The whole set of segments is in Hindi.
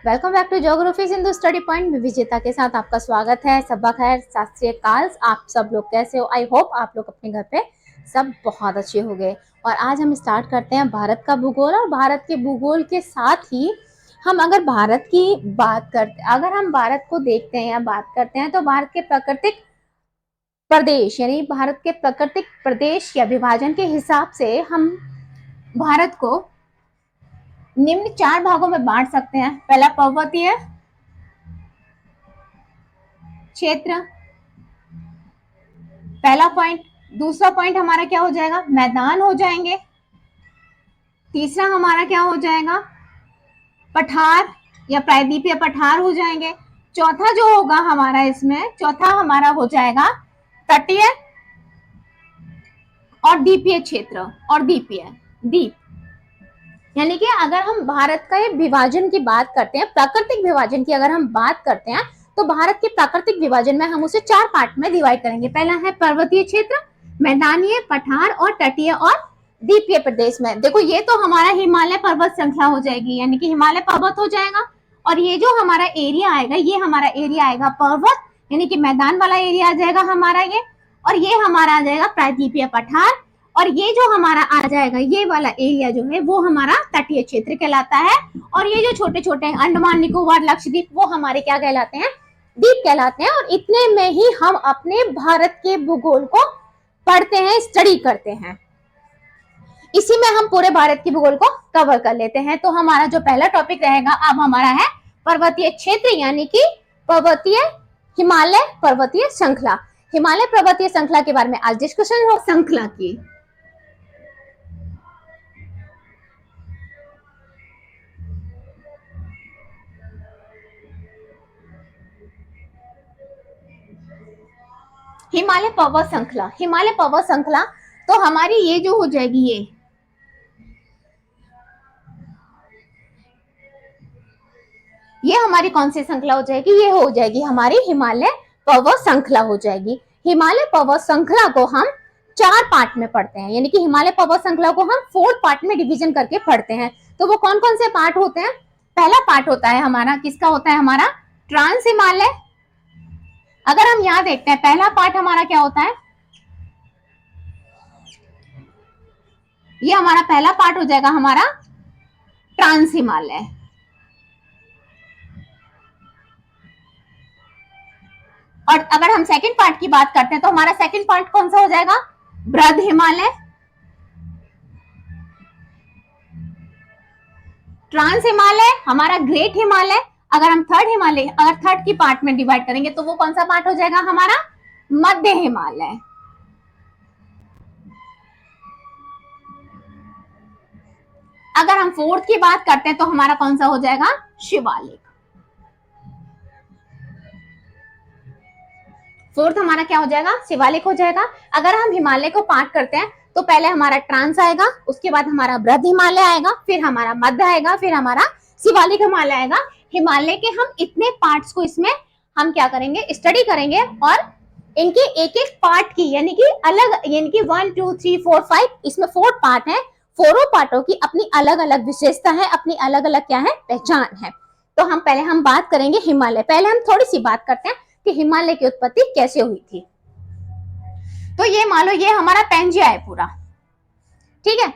Welcome back to geography Sindhu study point में विजेता के साथ आपका स्वागत है। सबा खैर, सत श्री अकाल। आप सब लोग कैसे हो? आई होप आप लोग अपने घर पे सब बहुत अच्छे हो गए। और आज हम स्टार्ट करते हैं भारत का भूगोल। और भारत के भूगोल के साथ ही हम अगर भारत की बात करते अगर हम भारत को देखते हैं या बात करते हैं तो भारत के प्राकृतिक प्रदेश यानी भारत के प्राकृतिक प्रदेश या विभाजन के हिसाब से हम भारत को निम्न 4 भागों में बांट सकते हैं। पहला पर्वतीय क्षेत्र, पहला पॉइंट। दूसरा पॉइंट हमारा क्या हो जाएगा? मैदान हो जाएंगे। तीसरा हमारा क्या हो जाएगा? पठार या प्रायद्वीपीय पठार हो जाएंगे। चौथा जो होगा हमारा इसमें, चौथा हमारा हो जाएगा तटीय और द्वीपीय क्षेत्र और द्वीप। यानी कि अगर हम भारत का विभाजन की बात करते हैं, प्राकृतिक विभाजन की अगर हम बात करते हैं तो भारत के प्राकृतिक विभाजन में हम उसे 4 पार्ट में डिवाइड करेंगे। पहला है पर्वतीय क्षेत्र, मैदानीय, पठार और तटीय और द्वीपीय प्रदेश में। देखो, ये तो हमारा हिमालय पर्वत श्रृंखला हो जाएगी, यानी कि हिमालय पर्वत हो जाएगा। और ये जो हमारा एरिया आएगा, ये हमारा एरिया आएगा पर्वत यानी कि मैदान वाला एरिया आ जाएगा हमारा ये। और ये हमारा आ जाएगा प्रायद्वीपीय पठार। और ये जो हमारा आ जाएगा, ये वाला एरिया जो है वो हमारा तटीय क्षेत्र कहलाता है। और ये जो छोटे छोटे अंडमान निकोबार लक्षद्वीप, वो हमारे क्या कहलाते हैं? द्वीप कहलाते हैं। और इतने में ही हम अपने भारत के भूगोल को पढ़ते हैं, स्टडी करते हैं। इसी में हम पूरे भारत की भूगोल को कवर कर लेते हैं। तो हमारा जो पहला टॉपिक रहेगा अब हमारा है पर्वतीय क्षेत्र, यानी कि पर्वतीय हिमालय पर्वतीय श्रृंखला। हिमालय पर्वतीय श्रृंखला के बारे में आज डिस्कशन हो। श्रृंखला की हिमालय पर्वत श्रृंखला, हिमालय पर्वत श्रृंखला तो हमारी ये जो हो जाएगी, ये हमारी कौन सी श्रृंखला हो जाएगी? ये हो जाएगी हमारी हिमालय पर्वत श्रृंखला हो जाएगी। हिमालय पर्वत श्रृंखला को हम 4 पार्ट में पढ़ते हैं, यानी कि हिमालय पर्वत श्रृंखला को हम 4 पार्ट में डिवीजन करके पढ़ते हैं। तो वो कौन कौन से पार्ट होते हैं? पहला पार्ट होता है हमारा, किसका होता है? हमारा ट्रांस हिमालय। अगर हम यहाँ देखते हैं, पहला पार्ट हमारा क्या होता है? ये हमारा पहला पार्ट हो जाएगा हमारा ट्रांस हिमालय। और अगर हम सेकंड पार्ट की बात करते हैं तो हमारा सेकंड पार्ट कौन सा हो जाएगा? बृहद हिमालय। ट्रांस हिमालय हमारा ग्रेट हिमालय। अगर हम थर्ड की पार्ट में डिवाइड करेंगे तो वो कौन सा पार्ट हो जाएगा? हमारा मध्य हिमालय। अगर हम फोर्थ की बात करते हैं तो हमारा कौन सा हो जाएगा? शिवालिक। फोर्थ हमारा क्या हो जाएगा? शिवालिक हो जाएगा। अगर हम हिमालय को पार्ट करते हैं तो पहले हमारा ट्रांस आएगा, उसके बाद हमारा बृहद हिमालय आएगा, फिर हमारा मध्य आएगा, फिर हमारा शिवालिक हिमालय आएगा। हिमालय के हम इतने पार्ट्स को इसमें हम क्या करेंगे? स्टडी करेंगे। और इनके एक एक पार्ट की यानी कि अलग, यानी कि 1 2 3 4 5 इसमें 4 पार्ट है। 4 पार्टों की अपनी अलग अलग विशेषता है, अपनी अलग अलग क्या है? पहचान है। तो हम पहले बात करेंगे हिमालय। पहले हम थोड़ी सी बात करते हैं कि हिमालय की उत्पत्ति कैसे हुई थी। तो ये मान लो ये हमारा पैंजिया है पूरा, ठीक है?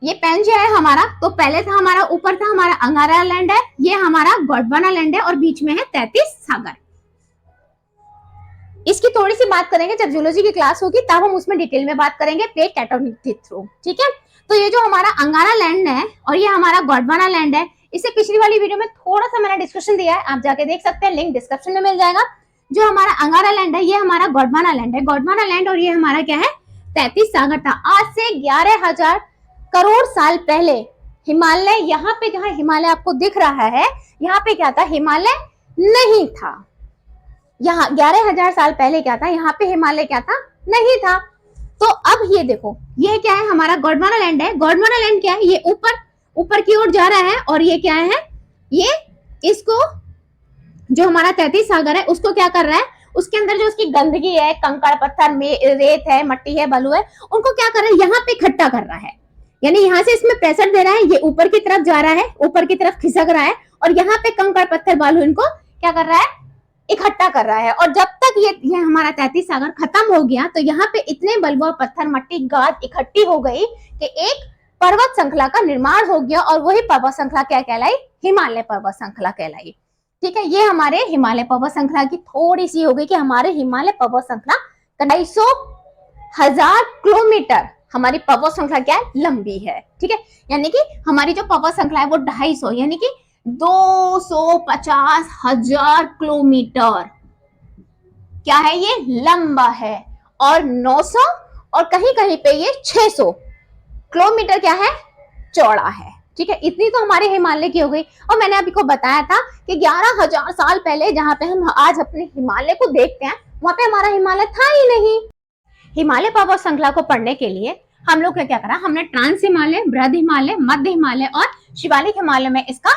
ये पैंजिया है हमारा। तो पहले था हमारा, ऊपर था हमारा अंगारा लैंड है, ये हमारा गोंडवाना लैंड है, और बीच में है 33 सागर। इसकी थोड़ी सी बात करेंगे जब जूलॉजी की क्लास होगी, तब हम उसमें डिटेल में बात करेंगे प्लेट टेक्टोनिक के थ्रू, ठीक है? तो ये जो हमारा अंगारा लैंड है और ये हमारा गोंडवाना लैंड है, इसे पिछली वाली वीडियो में थोड़ा सा मैंने डिस्कशन दिया है, आप जाके देख सकते हैं, लिंक डिस्क्रिप्शन में मिल जाएगा। जो हमारा अंगारा लैंड है ये हमारा गोंडवाना लैंड है। गोंडवाना लैंड और ये हमारा क्या है? 33 सागर था। आज से 11,000 करोड़ साल पहले हिमालय, यहाँ पे जहाँ हिमालय आपको दिख रहा है, यहाँ पे क्या था? हिमालय नहीं था। यहाँ 11,000 साल पहले क्या था? यहाँ पे हिमालय क्या था? नहीं था। तो अब ये देखो, ये क्या है? हमारा गोंडवाना लैंड है। गोंडवाना लैंड क्या है? ये ऊपर की ओर जा रहा है। और ये क्या है? ये इसको जो हमारा 33 सागर है उसको क्या कर रहा है? उसके अंदर जो उसकी गंदगी है, कंकड़ पत्थर में रेत है, मट्टी है, बालू है, उनको क्या कर रहा है? यहाँ पे इकट्ठा कर रहा है। यानी यहाँ से इसमें प्रेशर दे रहा है, ये ऊपर की तरफ जा रहा है, ऊपर की तरफ खिसक रहा है, और यहाँ पे कंकड़ पत्थर बालू इनको क्या कर रहा है, इकट्ठा कर रहा है। और जब तक ये हमारा 33 सागर खत्म हो गया तो यहाँ पे इतने बलुआ पत्थर मट्टी गाद इकट्ठी हो गई कि एक पर्वत श्रृंखला का निर्माण हो गया, और वही पर्वत श्रृंखला क्या कहलाई, हिमालय पर्वत श्रृंखला कहलाई। ठीक है, ये हमारे हिमालय पर्वत श्रृंखला की थोड़ी सी हो गई कि हमारे हिमालय पर्वत श्रृंखला 250,000 किलोमीटर हमारी पर्वत श्रृंखला क्या है, लंबी है। ठीक है, यानी कि हमारी जो पर्वत श्रृंखला है वो 250 यानी कि 250,000 किलोमीटर क्या है, ये लंबा है। और 900 और कहीं कहीं पे ये 600 किलोमीटर क्या है, चौड़ा है। ठीक है, इतनी तो हमारे हिमालय की हो गई। और मैंने अभी को बताया था कि 11,000 साल पहले जहां पे हम आज अपने हिमालय को देखते हैं वहां पे हमारा हिमालय था ही नहीं। हिमालय पर्वत श्रृंखला को पढ़ने के लिए हम लोग ने क्या करा, हमने ट्रांस हिमालय, बृहद हिमालय, मध्य हिमालय और शिवालिक हिमालय में इसका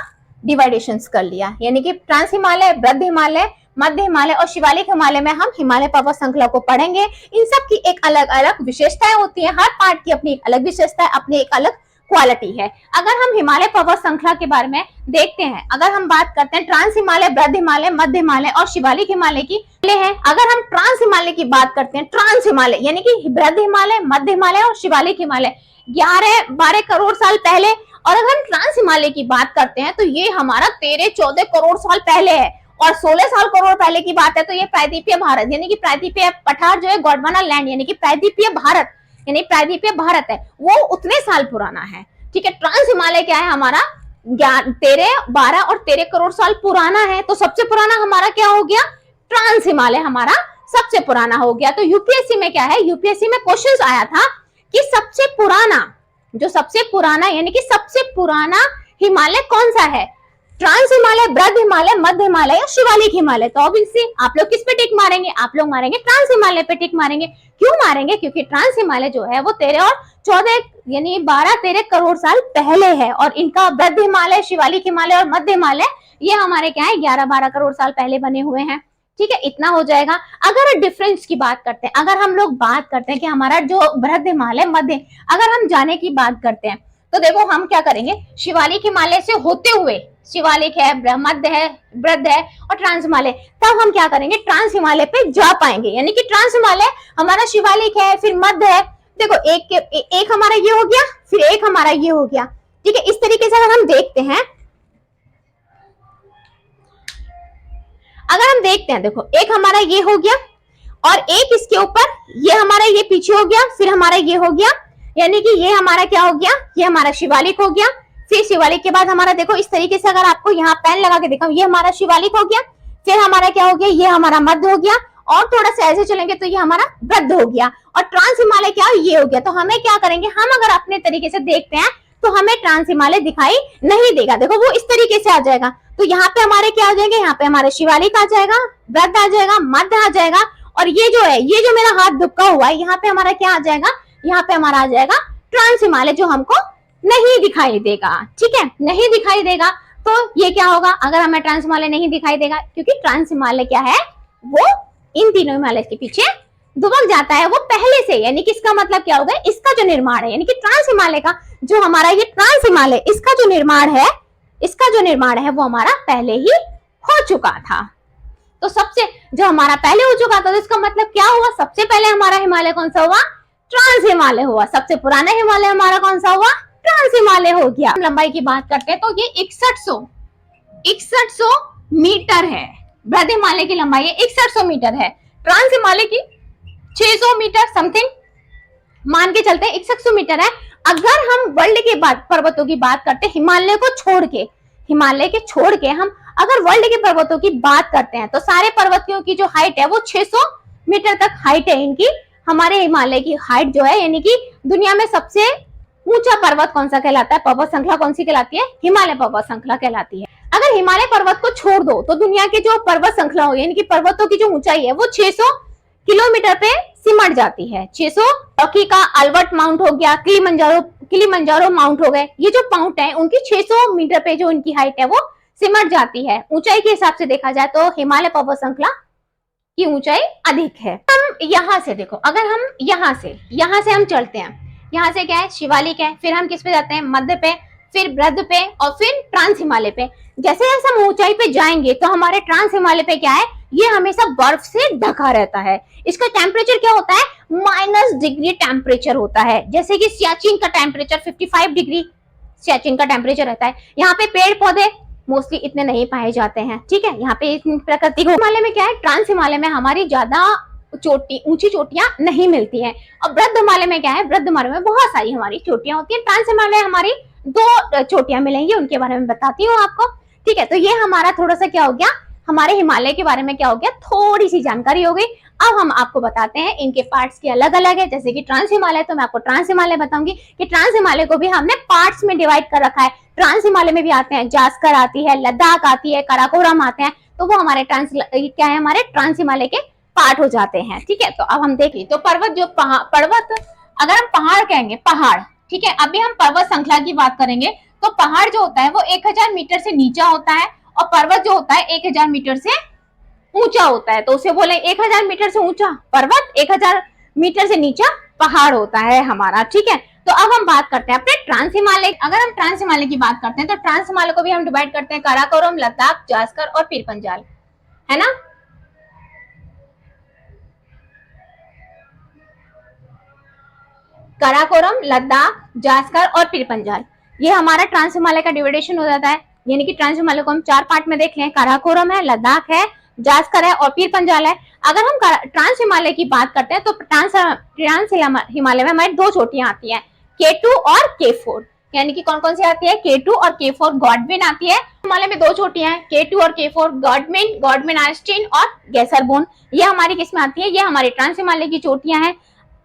डिवाइडेशंस कर लिया। यानी कि ट्रांस हिमालय, बृहद हिमालय, मध्य हिमालय और शिवालिक हिमालय में हम हिमालय पर्वत श्रृंखला को पढ़ेंगे। इन सब की एक अलग अलग विशेषताएं होती है, हर पार्ट की अपनी एक अलग विशेषता है, अपनी एक अलग क्वालिटी है। अगर हम हिमालय पर्वत श्रृंखला के बारे में देखते हैं, अगर हम बात करते हैं ट्रांस हिमालय, बृहद हिमालय, मध्य हिमालय और शिवालिक हिमालय की है। अगर हम ट्रांस हिमालय की बात करते हैं, ट्रांस हिमालय यानी कि बृहद हिमालय, मध्य हिमालय और शिवालिक हिमालय 11-12 करोड़ साल पहले। और अगर हम ट्रांस हिमालय की बात करते हैं तो ये हमारा 13-14 करोड़ साल पहले है। और 16 करोड़ पहले की बात है तो ये प्रायद्वीपीय भारत यानी कि प्रायद्वीपीय पठार जो है, गोंडवाना लैंड यानी कि प्रायद्वीपीय भारत यानी प्रायद्वीपीय भारत है, वो उतने साल पुराना है। ठीक है, ट्रांस हिमालय क्या है, हमारा 13, 12 और 13 करोड़ साल पुराना है। तो सबसे पुराना हमारा क्या हो गया, ट्रांस हिमालय हमारा सबसे पुराना हो गया। तो यूपीएससी में क्या है, यूपीएससी में क्वेश्चन आया था कि सबसे पुराना यानी कि सबसे पुराना हिमालय कौन सा है, ट्रांस हिमालय, बृहद हिमालय, मध्य हिमालय या शिवालिक हिमालय। तो ऑब्वियसली आप लोग किस पे टिक मारेंगे, आप लोग मारेंगे ट्रांस हिमालय पे टिक मारेंगे। क्यों मारेंगे, क्योंकि ट्रांस हिमालय जो है वो 13 और 14 यानी 12-13 करोड़ साल पहले है, और इनका बृहद हिमालय, शिवालिक हिमालय और मध्य हिमालय ये हमारे क्या है 11-12 करोड़ साल पहले बने हुए हैं। ठीक है, इतना हो जाएगा। अगर डिफरेंस की बात करते हैं, अगर हम लोग बात करते हैं कि हमारा जो बृहद हिमालय, मध्य, अगर हम जाने की बात करते हैं तो देखो हम क्या करेंगे, शिवालिक हिमालय से होते हुए, शिवालिक है, मध्य है, बृहद है और ट्रांस हिमालय, तब हम क्या करेंगे, ट्रांस हिमालय पे जा पाएंगे। यानी कि ट्रांस हिमालय हमारा शिवालिक है, फिर मध्य है, देखो एक हमारा ये हो गया, फिर एक हमारा ये हो गया। ठीक है, इस तरीके से अगर हम देखते हैं, देखो एक हमारा ये हो गया और एक इसके ऊपर ये हमारा ये पीछे हो गया, फिर हमारा ये हो गया, यानी कि ये हमारा क्या हो गया, ये हमारा शिवालिक हो गया। फिर शिवालिक के बाद हमारा देखो इस तरीके से अगर आपको यहाँ पेन लगा के दिखाऊं, ये हमारा शिवालिक हो गया, फिर हमारा क्या हो गया, ये हमारा मध्य हो गया, और थोड़ा सा ऐसे चलेंगे तो ये हमारा बृहद हो गया, और ट्रांस हिमालय क्या ये हो गया। तो हमें क्या करेंगे, हम अगर अपने तरीके से देखते हैं तो हमें ट्रांस हिमालय दिखाई नहीं देगा। देखो वो इस तरीके से आ जाएगा, तो यहाँ पे हमारे क्या आ जाएंगे, यहाँ पे हमारे शिवालिक आ जाएगा, बृहद आ जाएगा, मध्य आ जाएगा, और ये जो है, ये जो मेरा हाथ दुबका हुआ है, यहाँ पे हमारा क्या आ जाएगा, यहाँ पे हमारा आ जाएगा ट्रांस हिमालय, जो हमको नहीं दिखाई देगा। ठीक है, नहीं दिखाई देगा, तो ये क्या होगा, अगर हमें ट्रांस हिमालय नहीं दिखाई देगा, क्योंकि ट्रांस हिमालय क्या है, वो इन तीनों हिमालय के पीछे दुबक जाता है, वो पहले से, यानी कि इसका मतलब क्या होगा, इसका जो निर्माण है, यानी कि ट्रांस हिमालय का जो हमारा ये ट्रांस हिमालय, इसका जो निर्माण है वो हमारा पहले ही हो चुका था। तो सबसे जो हमारा पहले हो चुका था, तो इसका मतलब क्या हुआ, सबसे पहले हमारा हिमालय कौन सा हुआ, ट्रांस हिमालय हुआ। सबसे पुराना हिमालय हमारा कौन सा हुआ, ट्रांस हिमालय हो गया। लंबाई की बात करते हैं तो ये 6100 मीटर है, बृहद हिमालय की लंबाई 6100 मीटर है, ट्रांस हिमालय की 600 मीटर समथिंग मान के चलते हैं, 6100 मीटर है। अगर हम वर्ल्ड के बाद पर्वतों की बात करते हैं, हिमालय के छोड़ के हम अगर वर्ल्ड के पर्वतों की बात करते हैं, तो सारे पर्वतों की जो हाइट है वो 600 मीटर तक हाइट है इनकी। हमारे हिमालय की हाइट जो है, यानी कि दुनिया में सबसे ऊंचा पर्वत कौन सा कहलाता है, पर्वत श्रृंखला कौन सी कहलाती है, हिमालय पर्वत श्रृंखला कहलाती है। अगर हिमालय पर्वत को छोड़ दो तो दुनिया के जो पर्वत श्रृंखला हो, यानी कि पर्वतों की जो ऊंचाई है वो 600 किलोमीटर पे सिमट जाती है। 600 टर्की का अल्बर्ट माउंट हो गया, किलिमंजारो माउंट हो गए, ये जो माउंट है उनकी 600 मीटर पे जो इनकी हाइट है वो सिमट जाती है। ऊंचाई के हिसाब से देखा जाए तो हिमालय पर्वत श्रृंखला की ऊंचाई अधिक है। हम यहाँ से देखो, अगर हम यहाँ से हम चलते हैं, यहाँ से क्या है, शिवालिक है, फिर हम किस पे जाते हैं, मध्य पे, फिर ब्रध पे और फिर ट्रांस हिमालय पे। जैसे जैसे हम ऊंचाई पे जाएंगे तो हमारे ट्रांस हिमालय पे क्या है, ये हमेशा बर्फ से ढका रहता है। इसका टेम्परेचर क्या होता है, -डिग्री टेम्परेचर होता है। जैसे कि सियाचिन का टेम्परेचर 55 डिग्री सियाचिन का टेम्परेचर रहता है। यहाँ पे पेड़ पौधे मोस्टली इतने नहीं पाए जाते हैं, ठीक है। यहाँ पे प्रकृति को हिमालय में क्या है, ट्रांस हिमालय में हमारी ज्यादा ऊंची चोटियां नहीं मिलती है। और वृद्ध हिमालय में क्या है, वृद्ध हिमालय में बहुत सारी हमारी चोटियां होती है। ट्रांस हिमालय हमारी 2 चोटियां मिलेंगी, उनके बारे में बताती हूँ आपको, ठीक है। तो ये हमारा थोड़ा सा क्या हो गया, हमारे हिमालय के बारे में क्या हो गया, थोड़ी सी जानकारी हो गई। अब हम आपको बताते हैं इनके पार्ट्स के अलग अलग है। जैसे कि ट्रांस हिमालय, तो मैं आपको ट्रांस हिमालय बताऊंगी कि ट्रांस हिमालय को भी हमने पार्ट्स में डिवाइड कर रखा है। ट्रांस हिमालय में भी आते हैं, जास्कर आती है, लद्दाख आती है, काराकोरम आते हैं, तो वो हमारे क्या है, हमारे ट्रांस हिमालय के पार्ट हो जाते हैं, ठीक है। तो अब हम देख ली, तो पर्वत जो पर्वत, अगर हम पहाड़ कहेंगे, पहाड़, ठीक है। अभी हम पर्वत श्रृंखला की बात करेंगे, तो पहाड़ जो होता है वो 1000 मीटर से नीचा होता है, और पर्वत जो होता है 1000 मीटर से ऊंचा होता है। तो उसे बोले 1000 मीटर से ऊंचा पर्वत, 1000 मीटर से नीचा पहाड़ होता है हमारा, ठीक है। तो अब हम बात करते हैं अपने ट्रांस हिमालय। अगर हम ट्रांस हिमालय की बात करते हैं तो ट्रांस हिमालय को भी हम डिवाइड करते हैं काराकोरम, लद्दाख, जास्कर और पीर पंजाल, है ना। काराकोरम, लद्दाख, जास्कर और पीर पंजाल, ये हमारा ट्रांस हिमालय का डिवाइडेशन हो जाता है। यानी कि ट्रांस हिमालय को हम 4 पार्ट में देख लें, काराकोरम है, लद्दाख है, जास्कर है और पीर पंजाल है। अगर हम ट्रांस हिमालय की बात करते हैं तो ट्रांस हिमालय में हमारी 2 चोटियां आती हैं, K2 और K4। यानी कि कौन कौन सी आती है, K2 और K4 गॉडविन आती है। हिमालय में 2 चोटियां हैं, K2 और K4, गॉडविन आइंस्टीन और गैसरबोन। ये हमारी किस में आती है, ये हमारी ट्रांस हिमालय की चोटियां हैं।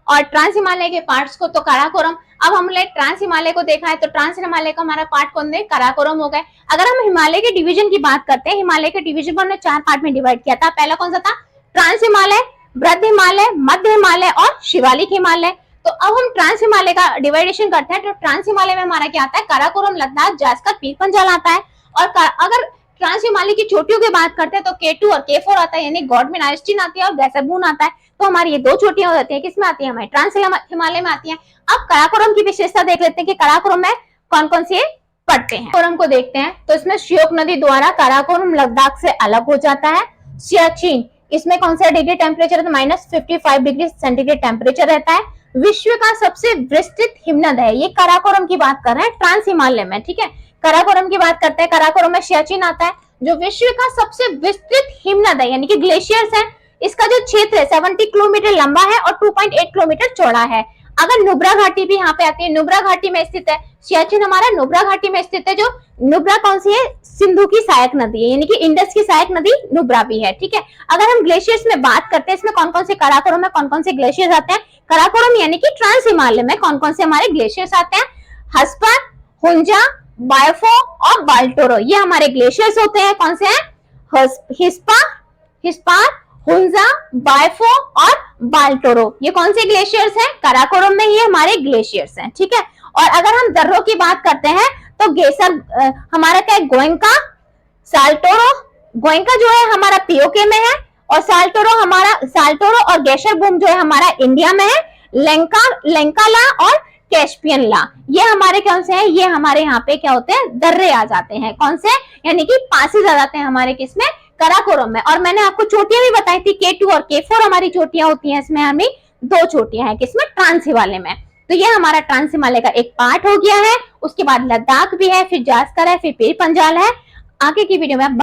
और ट्रांस हिमालय के पार्ट्स को तो काराकोरम। अब हमने ट्रांस हिमालय को देखा है, तो ट्रांस हिमालय का हमारा पार्ट कौन है, काराकोरम हो गए। अगर हम हिमालय के डिवीजन की बात करते हैं, हिमालय के डिवीजन को हमने 4 पार्ट में डिवाइड किया था। पहला कौन सा था, ट्रांस हिमालय, वृद्ध हिमालय, मध्य हिमालय और शिवालिक हिमालय। तो अब हम ट्रांस हिमालय का डिवाइडेशन करते हैं, तो ट्रांस हिमालय में हमारा क्या आता है, काराकोरम, लद्दाख, जास्कर, पीर पंजाल आता है। और अगर ट्रांस हिमालय की चोटियों की बात करते हैं तो K2 और K4 आता है, यानी गॉडविन आइंस्टीन आती है और गैसरबून आता है। तो हमारी ये 2 चोटियां हो जाती है, किसमें आती है, हमारे ट्रांस हिमालय में आती है। अब काराकोरम की विशेषता देख लेते हैं कि काराकोरम में कौन कौन से पड़ते हैं। काराकोरम को देखते हैं तो इसमें श्योक नदी द्वारा काराकोरम लद्दाख से अलग हो जाता है। सियाचिन, इसमें कौन सा डिग्री टेम्परेचर है, तो -55 डिग्री सेंटीग्रेड टेम्परेचर रहता है। विश्व का सबसे विस्तृत हिमनद है, ये काराकोरम की बात कर रहे हैं ट्रांस हिमालय में, ठीक है। काराकोरम की बात करते हैं, काराकोरम में सियाचिन आता है जो विश्व का सबसे विस्तृत हिमनद है, यानी कि ग्लेशियर्स है। इसका जो क्षेत्र है 70 किलोमीटर लंबा है और 2.8 किलोमीटर चौड़ा है। अगर नुब्रा घाटी भी यहाँ पे आती है, नुब्रा घाटी में स्थित है सियाचिन, हमारा नुब्रा घाटी में स्थित है। जो नुब्रा कौन सी है, सिंधु की सहायक नदी है, यानी कि इंडस की सहायक नदी नुब्रा भी है, ठीक है। अगर हम ग्लेशियर्स में बात करते हैं, इसमें कौन कौन से काराकोरम में कौन कौन से ग्लेशियर्स आते हैं, काराकोरम यानी कि ट्रांस हिमालय में कौन कौन से हमारे ग्लेशियर्स आते हैं, हस्पर, हुंजा, बायफो और बाल्टोरो, ये हमारे ग्लेशियर्स होते हैं। कौन से हैं, हिस्पा, हुंजा, बायफो और बाल्टोरो, ये कौन से ग्लेशियर्स हैं, काराकोरम में ये हमारे ग्लेशियर्स हैं, ठीक है। और अगर हम दर्रों की बात करते हैं तो हमारा क्या है, गोएंका, साल्टोरो। गोएंका जो है हमारा पीओके में है, और साल्टोरो और गैसरबूम जो है हमारा इंडिया में है। लेंकाला और कैस्पियन ला, ये हमारे कौन से हैं, ये हमारे यहाँ पे क्या होते हैं, दर्रे आ जाते हैं। कौन से, यानी कि पासेज आ जाते हैं हमारे किसमें, काराकोरम में। और मैंने आपको चोटियां भी बताई थी, K2 और K4 हमारी चोटियां होती हैं। इसमें हमें 2 चोटियां हैं, किसमें, ट्रांस हिमालय में। तो ये हमारा ट्रांस हिमालय का एक पार्ट हो गया है। उसके बाद लद्दाख भी है, फिर जास्कर है, फिर पीर पंजाल है। आगे की वीडियो में